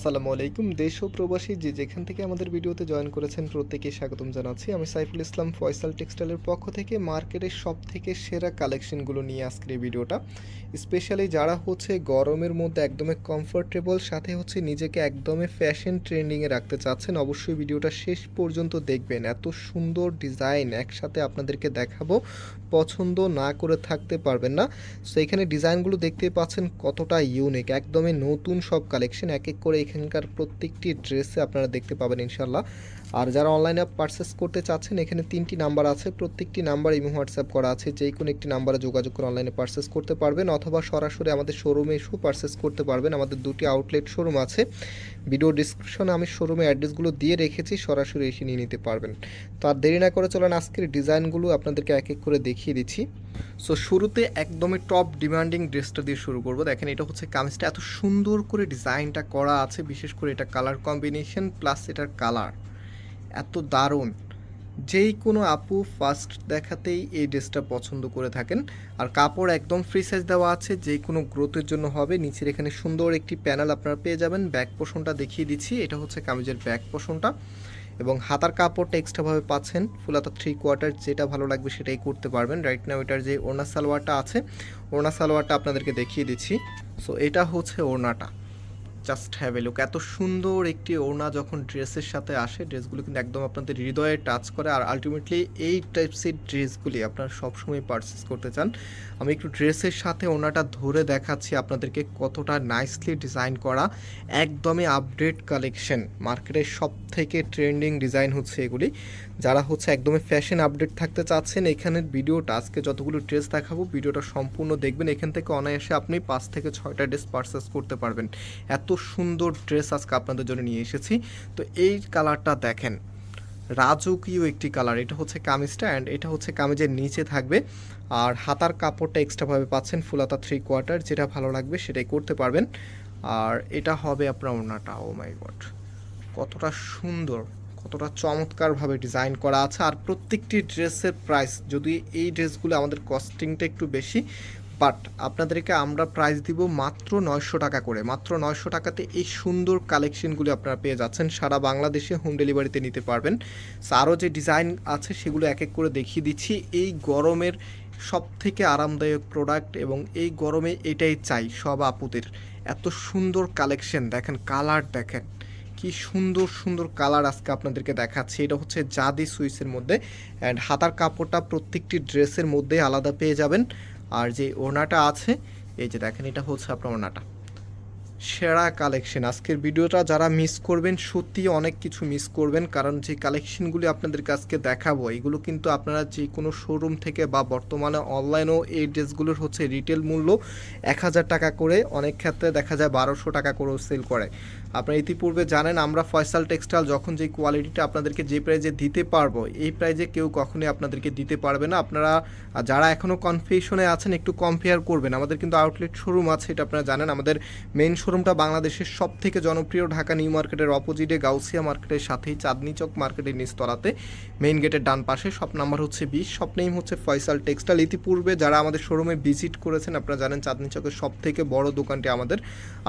আসসালামু আলাইকুম। দেশ ও প্রবাসী যে যেখান থেকে আমাদের ভিডিওতে জয়েন করেছেন প্রত্যেকেই স্বাগতম জানাচ্ছি। আমি সাইফুল ইসলাম ফয়সাল টেক্সটাইলের পক্ষ থেকে মার্কেটের সবথেকে সেরা কালেকশনগুলো নিয়ে আজকের এই ভিডিওটা। স্পেশালি যারা হচ্ছে গরমের মধ্যে একদমই কমফোর্টেবল, সাথে হচ্ছে নিজেকে একদমই ফ্যাশন ট্রেন্ডিংয়ে রাখতে চাচ্ছেন, অবশ্যই ভিডিওটা শেষ পর্যন্ত দেখবেন। এত সুন্দর ডিজাইন একসাথে আপনাদেরকে দেখাবো, পছন্দ না করে থাকতে পারবেন না। সো এখানে ডিজাইনগুলো দেখতে পাচ্ছেন কতটা ইউনিক, একদমই নতুন সব কালেকশন। এক এক করে এখানকার প্রত্যেকটি ড্রেসে আপনারা দেখতে পাবেন ইনশাল্লাহ। আর যারা অনলাইনে পারচেস করতে চাচ্ছেন, এখানে 3টি নাম্বার আছে, প্রত্যেকটি নাম্বার ইমো হোয়াটসঅ্যাপ করা আছে। যে কোনো একটি নাম্বারে যোগাযোগ করে অনলাইনে পারচেস করতে পারবেন, অথবা সরাসরি আমাদের শোরুমে এসেও পারচেস করতে পারবেন। আমাদের 2টি আউটলেট শোরুম আছে। ভিডিও ডিসক্রিপশনে আমি শোরুমের অ্যাড্রেসগুলো দিয়ে রেখেছি, সরাসরি এসে নিয়ে নিতে পারবেন। তো আর দেরি না করে চলেন আজকের ডিজাইনগুলো আপনাদেরকে এক এক করে দেখিয়ে দিচ্ছি। সো শুরুতে একদমই টপ ডিমান্ডিং ড্রেসটা দিয়ে শুরু করব। দেখেন, এটা হচ্ছে কামিজটা এত সুন্দর করে ডিজাইনটা করা আছে, বিশেষ করে এটা কালার কম্বিনেশন প্লাস এটার কালার এত দারুণ, যেই কোনো আপু ফার্স্ট দেখাতেই এই ড্রেসটা পছন্দ করে থাকেন। আর কাপড় একদম ফ্রি সাইজ দেওয়া আছে, যে কোনো গ্রোথের জন্য হবে। নিচের এখানে সুন্দর একটি প্যানেল আপনারা পেয়ে যাবেন। ব্যাক পোর্শনটা দেখিয়ে দিচ্ছি, এটা হচ্ছে কামিজের ব্যাক পোর্শনটা। এবং হাতার কাপড়টা এক্সট্রাভাবে পাচ্ছেন, ফুল হাতা 3/4, যেটা ভালো লাগবে সেটাই করতে পারবেন। রাইট নাও এটার যে ওড়না সালোয়ারটা আছে, ওড়না সালোয়ারটা আপনাদেরকে দেখিয়ে দিচ্ছি। সো এটা হচ্ছে ওড়নাটা, জাস্ট হ্যাভ এ লুক। এত সুন্দর একটি ওড়না যখন ড্রেসের সাথে আসে, ড্রেসগুলো কিন্তু একদম আপনাদের হৃদয়ে টাচ করে। আর আলটিমেটলি এই টাইপসের ড্রেসগুলি আপনারা সবসময় পারচেস করতে চান। আমি একটু ড্রেসের সাথে ওড়নাটা ধরে দেখাচ্ছি আপনাদেরকে, কতটা নাইসলি ডিজাইন করা, একদমই আপডেট কালেকশন। মার্কেটের সব থেকে ট্রেন্ডিং ডিজাইন হচ্ছে এগুলি। যারা হচ্ছে একদমই ফ্যাশন আপডেট থাকতে চাচ্ছেন, এখানের ভিডিওটা আজকে যতগুলো ড্রেস দেখাবো ভিডিওটা সম্পূর্ণ দেখবেন। এখান থেকে অনায়াসে আপনি 5 থেকে 6টা ড্রেস পারচেস করতে পারবেন। এত সুন্দর ড্রেস আজকে আপনাদের জন্য নিয়ে এসেছি। তো এই কালারটা দেখেন, রাজকীয় একটি কালার। এটা হচ্ছে কামিজটা, অ্যান্ড এটা হচ্ছে কামিজের নিচে থাকবে। আর হাতার কাপড়টা এক্সট্রাভাবে পাচ্ছেন, ফুল হাতা 3/4, যেটা ভালো লাগবে সেটাই করতে পারবেন। আর এটা হবে আপনার ওড়নাটা। ও মাই গড, কতটা সুন্দর, কতটা চমৎকারভাবে ডিজাইন করা আছে। আর প্রত্যেকটি ড্রেসের প্রাইস, যদি এই ড্রেসগুলো আমাদের কস্টিংটা একটু বেশি, বাট আপনাদেরকে আমরা প্রাইস দিব মাত্র 900 টাকা করে। মাত্র 900 টাকাতে এই সুন্দর কালেকশনগুলি আপনারা পেয়ে যাচ্ছেন। সারা বাংলাদেশে হোম ডেলিভারিতে নিতে পারবেন। আরও যে ডিজাইন আছে সেগুলো এক এক করে দেখিয়ে দিচ্ছি। এই গরমের সব থেকে আরামদায়ক প্রোডাক্ট, এবং এই গরমে এটাই চাই সব আপুদের। এত সুন্দর কালেকশন দেখেন, কালার দেখেন, কি সুন্দর সুন্দর কালার আজকে আপনাদেরকে দেখাচ্ছি। এটা হচ্ছে জাদি সুইসের মধ্যে, অ্যান্ড হাতার কাপড়টা প্রত্যেকটি ড্রেসের মধ্যে আলাদা পেয়ে যাবেন। আর যে ওড়নাটা আছে, এই যে দেখেন, এটা হচ্ছে আপনার ওড়নাটা। সেরা কালেকশন আজকের ভিডিওটা। যারা মিস করবেন, সত্যি অনেক কিছু মিস করবেন, কারণ যে কালেকশনগুলি আপনাদেরকে আজকে দেখাবো এগুলো কিন্তু আপনারা যে কোনো শোরুম থেকে বা বর্তমানে অনলাইনেও এই ড্রেসগুলোর হচ্ছে রিটেল মূল্য 1000 টাকা করে, অনেক ক্ষেত্রে দেখা যায় 1200 টাকা করেও সেল করে। আপনারা ইতিপূর্বে জানেন, আমরা ফয়সাল টেক্সটাইল যখন যে কোয়ালিটিটা আপনাদেরকে যে প্রাইজে দিতে পারবো, এই প্রাইজে কেউ কখনোই আপনাদেরকে দিতে পারবে না। আপনারা যারা এখনও কনফিউশনে আছেন, একটু কম্পেয়ার করবেন। আমাদের কিন্তু আউটলেট শোরুম আছে, এটা আপনারা জানেন। আমাদের মেইন শোরুমটা বাংলাদেশের সব থেকে জনপ্রিয় ঢাকা নিউ মার্কেটের অপোজিটে, গাউসিয়া মার্কেটের সাথেই, চাঁদনি চক মার্কেটের নিচতলাতে, মেইন গেটের ডান পাশে। শপ নাম্বার হচ্ছে 20, শপ নেম হচ্ছে ফয়সাল টেক্সটাইল। ইতিপূর্বে যারা আমাদের শোরুমে ভিজিট করেছেন, আপনারা জানেন চাঁদনি চকের সব থেকে বড় দোকানটি আমাদের।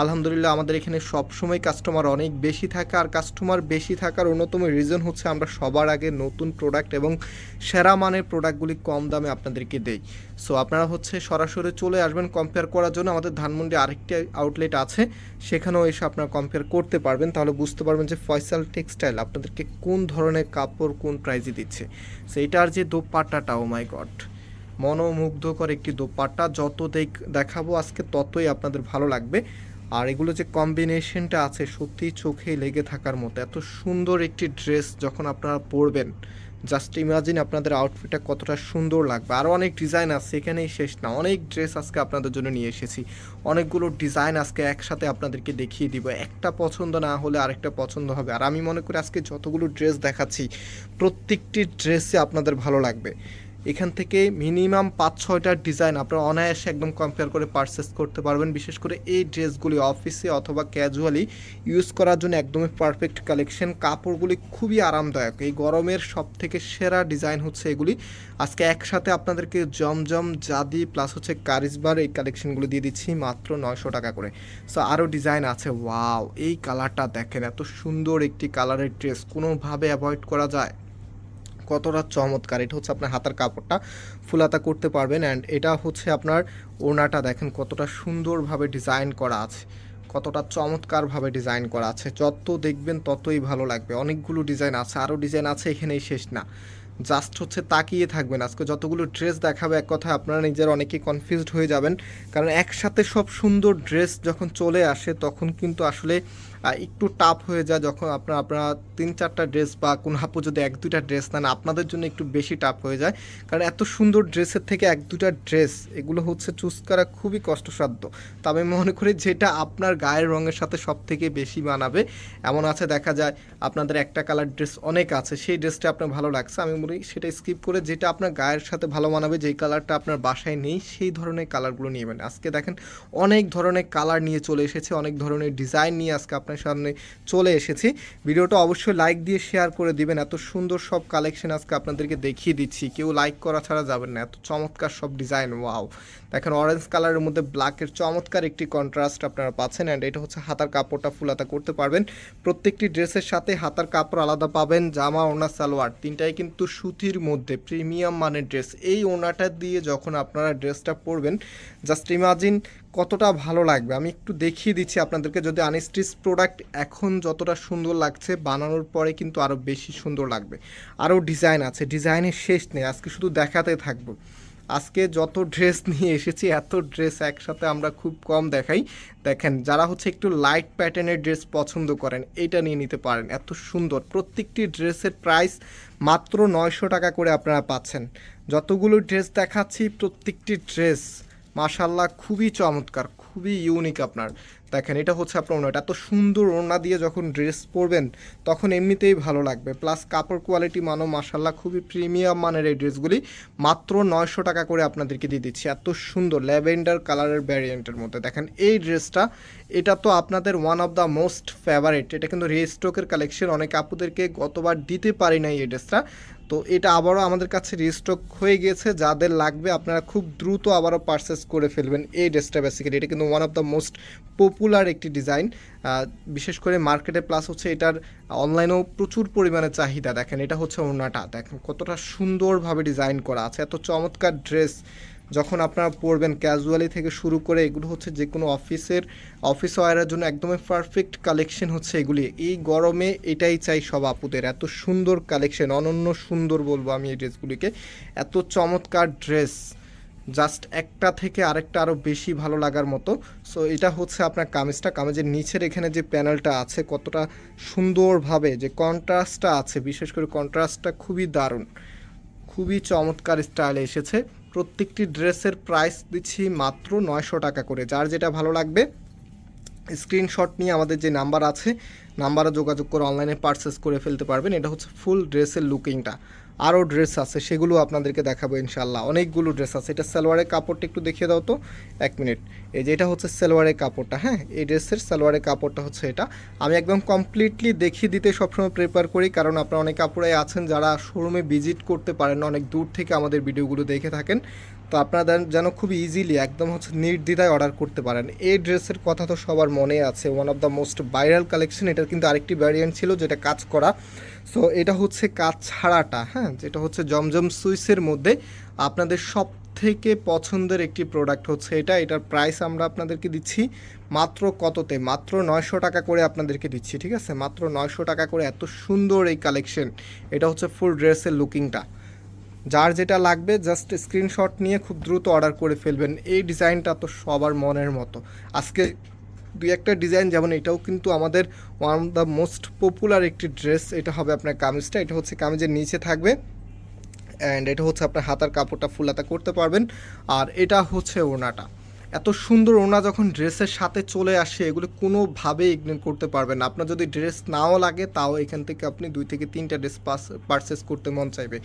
আলহামদুলিল্লাহ আমাদের এখানে সবসময় কাস্টমার অনেক বেশি থাকে। আর কাস্টমার বেশি থাকার অন্যতম রিজন হচ্ছে আমরা সবার আগে নতুন প্রোডাক্ট এবং সেরা মানের প্রোডাক্টগুলি কম দামে আপনাদেরকে দেই। সো আপনারা হচ্ছে সরাসরি চলে আসবেন কম্পেয়ার করার জন্য। আমাদের ধানমন্ডি আরেকটি আউটলেট আছে, সেখানেও এসে আপনারা কম্পেয়ার করতে পারবেন। তাহলে বুঝতে পারবেন যে ফয়সাল টেক্সটাইল আপনাদেরকে কোন ধরনের কাপড় কোন প্রাইসে দিচ্ছে। সো এটার যে দোপাট্টাটা, ও মাই গড, মনোমুগ্ধকর একটি দোপাট্টা। যত দেখাবো আজকে ততই আপনাদের ভালো লাগবে। আর এগুলো যে কম্বিনেশনটা আছে, সত্যিই চোখে লেগে থাকার মতো। এত সুন্দর একটি ড্রেস যখন আপনারা পরবেন, জাস্ট ইমাজিন আপনাদের আউটফিটটা কতটা সুন্দর লাগবে। আরও অনেক ডিজাইন আছে, এখানেই শেষ না, অনেক ড্রেস আজকে আপনাদের জন্য নিয়ে এসেছি। অনেকগুলো ডিজাইন আজকে একসাথে আপনাদেরকে দেখিয়ে দিব। একটা পছন্দ না হলে আরেকটা পছন্দ হবে। আর আমি মনে করি আজকে যতগুলো ড্রেস দেখাচ্ছি, প্রত্যেকটি ড্রেসে আপনাদের ভালো লাগবে। এখান থেকে মিনিমাম 5-6টা ডিজাইন আপনারা অনায়াসে একদম কম্পেয়ার করে পারচেস করতে পারবেন। বিশেষ করে এই ড্রেসগুলি অফিসে অথবা ক্যাজুয়ালি ইউজ করার জন্য একদমই পারফেক্ট কালেকশন। কাপড়গুলি খুবই আরামদায়ক, এই গরমের সব থেকে সেরা ডিজাইন হচ্ছে এগুলি। আজকে একসাথে আপনাদেরকে জমজম, জাদি প্লাস হচ্ছে কারিজমার এই কালেকশনগুলো দিয়ে দিচ্ছি মাত্র 900 টাকা করে। সো আরও ডিজাইন আছে। ওয়াও, এই কালারটা দেখেন, এত সুন্দর একটি কালারের ড্রেস, কোনোভাবে অ্যাভয়েড করা যায়, কতটা চমৎকার। এটা হচ্ছে আপনার হাতার কাপড়টা ফুলাতা করতে পারবেন, অ্যান্ড এটা হচ্ছে আপনার ওড়নাটা দেখেন কতটা সুন্দরভাবে ডিজাইন করা আছে, কতটা চমৎকারভাবে ডিজাইন করা আছে। যত দেখবেন ততই ভালো লাগবে। অনেকগুলো ডিজাইন আছে, আরও ডিজাইন আছে, এখানেই শেষ না। জাস্ট হচ্ছে তাকিয়ে থাকবেন। আজকে যতগুলো ড্রেস দেখাবে এক কথায় আপনারা নিজের অনেকেই কনফিউজড হয়ে যাবেন, কারণ একসাথে সব সুন্দর ড্রেস যখন চলে আসে তখন কিন্তু আসলে একটু টাফ হয়ে যায়। যখন আপনারা 3-4টা ড্রেস বা কোনো আপু যদি 1-2টা ড্রেস নেন, আপনাদের জন্য একটু বেশি টাফ হয়ে যায়, কারণ এত সুন্দর ড্রেসের থেকে 1-2টা ড্রেস এগুলো হচ্ছে চুজ করা খুবই কষ্টসাধ্য। তো আমি মনে করি যেটা আপনার গায়ের রঙের সাথে সব থেকে বেশি মানাবে, এমন আছে দেখা যায় আপনাদের একটা কালার ড্রেস অনেক আছে, সেই ড্রেসটা আপনার ভালো লাগছে, আমি মনে করি সেটা স্কিপ করে যেটা আপনার গায়ের সাথে ভালো মানাবে, যেই কালারটা আপনার বাসায় নেই সেই ধরনের কালারগুলো নেবেন। আজকে দেখেন অনেক ধরনের কালার নিয়ে চলে এসেছে, অনেক ধরনের ডিজাইন নিয়ে আজকে আপনার সামনে চলে এসেছি। ভিডিওটা অবশ্যই লাইক দিয়ে শেয়ার করে দিবেন। এত সুন্দর সব কালেকশন আজকে আপনাদেরকে দেখিয়ে দিচ্ছি, কেউ লাইক করা ছাড়া যাবেন না। এত চমৎকার সব ডিজাইন। ওয়াও, দেখেন অরেঞ্জ কালারের মধ্যে ব্ল্যাকের চমৎকার একটি কন্ট্রাস্ট আপনারা পাচ্ছেন, অ্যান্ড এটা হচ্ছে হাতার কাপড়টা ফুলাতা করতে পারবেন। প্রত্যেকটি ড্রেসের সাথে হাতার কাপড় আলাদা পাবেন, জামা, ওড়না, সালোয়ার তিনটাই কিন্তু সুতির মধ্যে প্রিমিয়াম মানের ড্রেস। এই ওড়নাটা দিয়ে যখন আপনারা ড্রেসটা পরবেন, জাস্ট ইমাজিন কতটা ভালো লাগবে। আমি একটু দেখিয়ে দিচ্ছি আপনাদেরকে। যদি আনস্টিচ প্রোডাক্ট এখন যতটা সুন্দর লাগছে, বানানোর পরে কিন্তু আরও বেশি সুন্দর লাগবে। আরও ডিজাইন আছে, ডিজাইনের শেষ নেই, আজকে শুধু দেখাতে থাকবো। আজকে যত ড্রেস নিয়ে এসেছি, এত ড্রেস একসাথে আমরা খুব কম দেখাই। দেখেন, যারা হচ্ছে একটু লাইট প্যাটার্নের ড্রেস পছন্দ করেন, এইটা নিয়ে নিতে পারেন। এত সুন্দর প্রত্যেকটি ড্রেসের প্রাইস মাত্র 900 টাকা করে আপনারা পাচ্ছেন। যতগুলো ড্রেস দেখাচ্ছি প্রত্যেকটি ড্রেস মাশাল্লাহ খুবই চমৎকার, খুবই ইউনিক। আপনার দেখেন, এটা হচ্ছে আপনার ওড়না, এত সুন্দর ওড়না দিয়ে যখন ড্রেস পরবেন তখন এমনিতেই ভালো লাগবে। প্লাস কাপড় কোয়ালিটি মানও মাশাল্লাহ খুবই প্রিমিয়াম মানের এই ড্রেসগুলি মাত্র 900 টাকা করে আপনাদেরকে দিয়ে দিচ্ছি। এত সুন্দর ল্যাভেন্ডার কালারের ভ্যারিয়েন্টের মধ্যে দেখেন এই ড্রেসটা, এটা তো আপনাদের one of the most favourite. এটা কিন্তু রিস্টকের কালেকশন, অনেক আপুদেরকে গতবার দিতে পারি নাই এই ড্রেসটা, তো এটা আবারও আমাদের কাছে রিস্টক হয়ে গিয়েছে। যাদের লাগবে আপনারা খুব দ্রুত আবারও পারচেস করে ফেলবেন এই ড্রেসটা। বেসিক্যালি এটা কিন্তু one of the most popular একটি ডিজাইন, বিশেষ করে মার্কেটে, প্লাস হচ্ছে এটার অনলাইনেও প্রচুর পরিমাণে চাহিদা। দেখেন, এটা হচ্ছে ওড়নাটা, দেখেন কতটা সুন্দরভাবে ডিজাইন করা আছে। এত চমৎকার ড্রেস যখন আপনারা পরবেন, ক্যাজুয়ালি থেকে শুরু করে এগুলো হচ্ছে যে কোনো অফিস ওয়ারের জন্য একদমই পারফেক্ট কালেকশন হচ্ছে এগুলি। এই গরমে এটাই চাই সব আপুদের, এত সুন্দর কালেকশন, অনন্য সুন্দর বলবো আমি এই ড্রেসগুলিকে। এত চমৎকার ড্রেস, জাস্ট একটা থেকে আরেকটা আরও বেশি ভালো লাগার মতো। সো এটা হচ্ছে আপনার কামিজটা, কামিজের নিচের এখানে যে প্যানেলটা আছে কতটা সুন্দরভাবে যে কন্ট্রাস্টটা আছে, বিশেষ করে কন্ট্রাস্টটা খুবই দারুণ, খুবই চমৎকার স্টাইলে এসেছে। প্রত্যেকটি ড্রেসের প্রাইস দিচ্ছি মাত্র 900 টাকা করে। যার যেটা ভালো লাগবে স্ক্রিনশট নিয়ে আমাদের যে নাম্বার আছে, নাম্বারে যোগাযোগ করে অনলাইনে পারচেস করে ফেলতে পারবেন। এটা হচ্ছে ফুল ড্রেসের লুকিংটা। আরও ড্রেস আছে, সেগুলো আপনাদেরকে দেখাবো ইনশাল্লাহ। অনেকগুলো ড্রেস আছে। এটা সালোয়ারের কাপড়টা একটু দেখিয়ে দাও তো, 1 মিনিট। এই যে এটা হচ্ছে সালোয়ারের কাপড়টা, হ্যাঁ, এই ড্রেসের সালোয়ারের কাপড়টা হচ্ছে এটা। আমি একদম কমপ্লিটলি দেখিয়ে দিতে সবসময় প্রেফার করি, কারণ আপনারা অনেক কাপড়াই আছেন যারা শোরুমে ভিজিট করতে পারেন না, অনেক দূর থেকে আমাদের ভিডিওগুলো দেখে থাকেন। তো আপনারা যেন খুব ইজিলি একদম হচ্ছে নির্দ্বিধায় অর্ডার করতে পারেন। এই ড্রেসের কথা তো সবার মনে আছে, one of the most viral collection. এটার কিন্তু আরেকটি ভ্যারিয়েন্ট ছিল যেটা কাজ করা। সো এটা হচ্ছে কাজ ছাড়াটা, হ্যাঁ, যেটা হচ্ছে জমজম সুইসের মধ্যে আপনাদের সব থেকে পছন্দের একটি প্রোডাক্ট হচ্ছে এটা। এটার প্রাইস আমরা আপনাদেরকে দিচ্ছি মাত্র কততে, মাত্র 900 টাকা করে আপনাদেরকে দিচ্ছি, ঠিক আছে, মাত্র 900 টাকা করে। এত সুন্দর এই কালেকশন, এটা হচ্ছে ফুল ড্রেসের লুকিংটা। যার যেটা লাগবে জাস্ট স্ক্রিনশট নিয়ে খুব দ্রুত অর্ডার করে ফেলবেন। এই ডিজাইনটা তো সবার মনের মতো। আজকে দুই একটা ডিজাইন, যেমন এটাও কিন্তু আমাদের one of the most popular একটি ড্রেস। এটা হবে আপনার কামিজটা, এটা হচ্ছে কামিজের নিচে থাকবে, অ্যান্ড এটা হচ্ছে আপনার হাতার কাপড়টা ফুল হাতা করতে পারবেন। আর এটা হচ্ছে ওড়নাটা। এত সুন্দর ওড়না যখন ড্রেসের সাথে চলে আসে এগুলো কোনোভাবেই ইগনোর করতে পারবেন না। আপনার যদি ড্রেস নাও লাগে তাও এখান থেকে আপনি 2 থেকে 3টা ড্রেস পারচেস করতে মন চাইবে।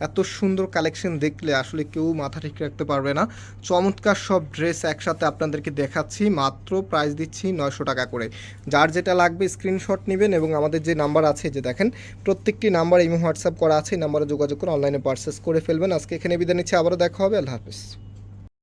এত সুন্দর কালেকশন দেখলে আসলে কেউ মাথা ঠিক রাখতে পারবে না। চমৎকার সব ড্রেস একসাথে আপনাদেরকে দেখাচ্ছি, মাত্র প্রাইস দিচ্ছি 900 টাকা করে। যার যেটা লাগবে স্ক্রিনশট নেবেন এবং আমাদের যে নাম্বার আছে, যে দেখেন প্রত্যেকটি নাম্বার ইমো হোয়াটসঅ্যাপ করা আছে, এই নাম্বারে যোগাযোগ করে অনলাইনে পারচেস করে ফেলবেন। আজকে এখানে বিদায় নিচ্ছি, আবারও দেখা হবে। আল্লাহ হাফিজ।